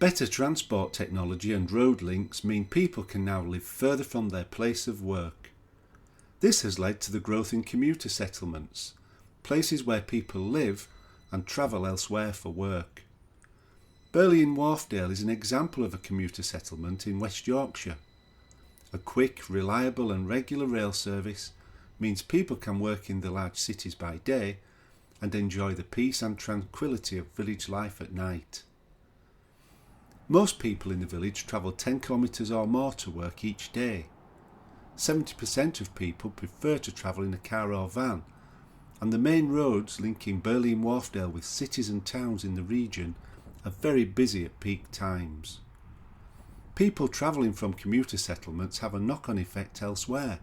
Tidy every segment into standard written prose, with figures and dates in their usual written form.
Better transport technology and road links mean people can now live further from their place of work. This has led to the growth in commuter settlements, places where people live and travel elsewhere for work. Burley-in-Wharfedale is an example of a commuter settlement in West Yorkshire. A quick, reliable and regular rail service means people can work in the large cities by day and enjoy the peace and tranquility of village life at night. Most people in the village travel 10 kilometres or more to work each day. 70% of people prefer to travel in a car or van, and the main roads linking Burley-in-Wharfedale with cities and towns in the region are very busy at peak times. People travelling from commuter settlements have a knock-on effect elsewhere,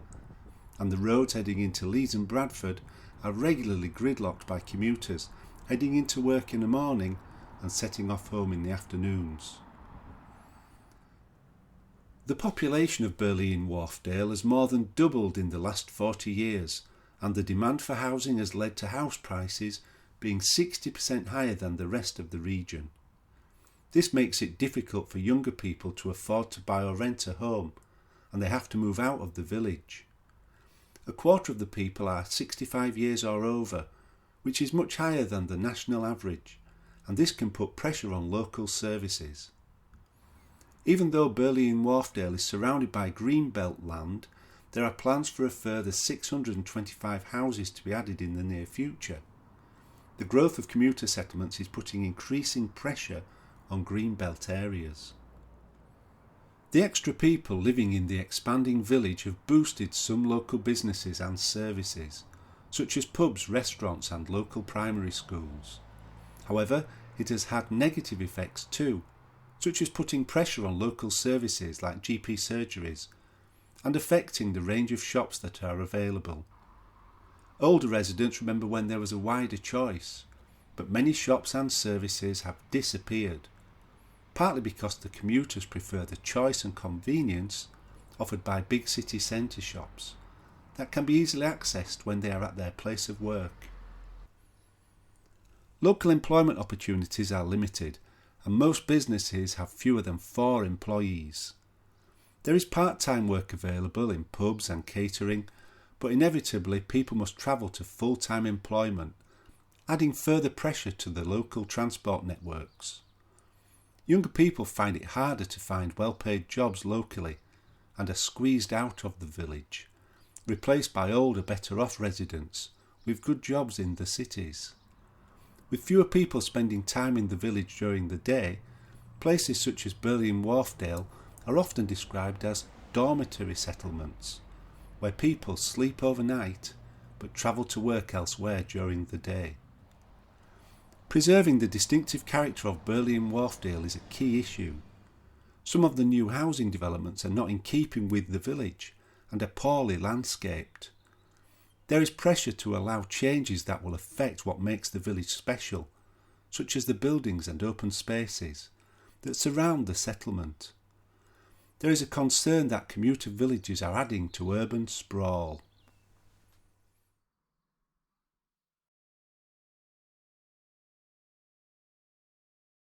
and the roads heading into Leeds and Bradford are regularly gridlocked by commuters heading into work in the morning and setting off home in the afternoons. The population of Burley-in-Wharfedale has more than doubled in the last 40 years, and the demand for housing has led to house prices being 60% higher than the rest of the region. This makes it difficult for younger people to afford to buy or rent a home, and they have to move out of the village. A quarter of the people are 65 years or over, which is much higher than the national average, and this can put pressure on local services. Even though Burley-in-Wharfedale is surrounded by greenbelt land, there are plans for a further 625 houses to be added in the near future. The growth of commuter settlements is putting increasing pressure on greenbelt areas. The extra people living in the expanding village have boosted some local businesses and services, such as pubs, restaurants and local primary schools. However, it has had negative effects too, such as putting pressure on local services like GP surgeries and affecting the range of shops that are available. Older residents remember when there was a wider choice, but many shops and services have disappeared, partly because the commuters prefer the choice and convenience offered by big city centre shops that can be easily accessed when they are at their place of work. Local employment opportunities are limited, and most businesses have fewer than 4 employees. There is part-time work available in pubs and catering, but inevitably people must travel to full-time employment, adding further pressure to the local transport networks. Younger people find it harder to find well-paid jobs locally and are squeezed out of the village, replaced by older, better-off residents with good jobs in the cities. With fewer people spending time in the village during the day, places such as Burley-in-Wharfedale are often described as dormitory settlements, where people sleep overnight but travel to work elsewhere during the day. Preserving the distinctive character of Burley-in-Wharfedale is a key issue. Some of the new housing developments are not in keeping with the village and are poorly landscaped. There is pressure to allow changes that will affect what makes the village special, such as the buildings and open spaces that surround the settlement. There is a concern that commuter villages are adding to urban sprawl.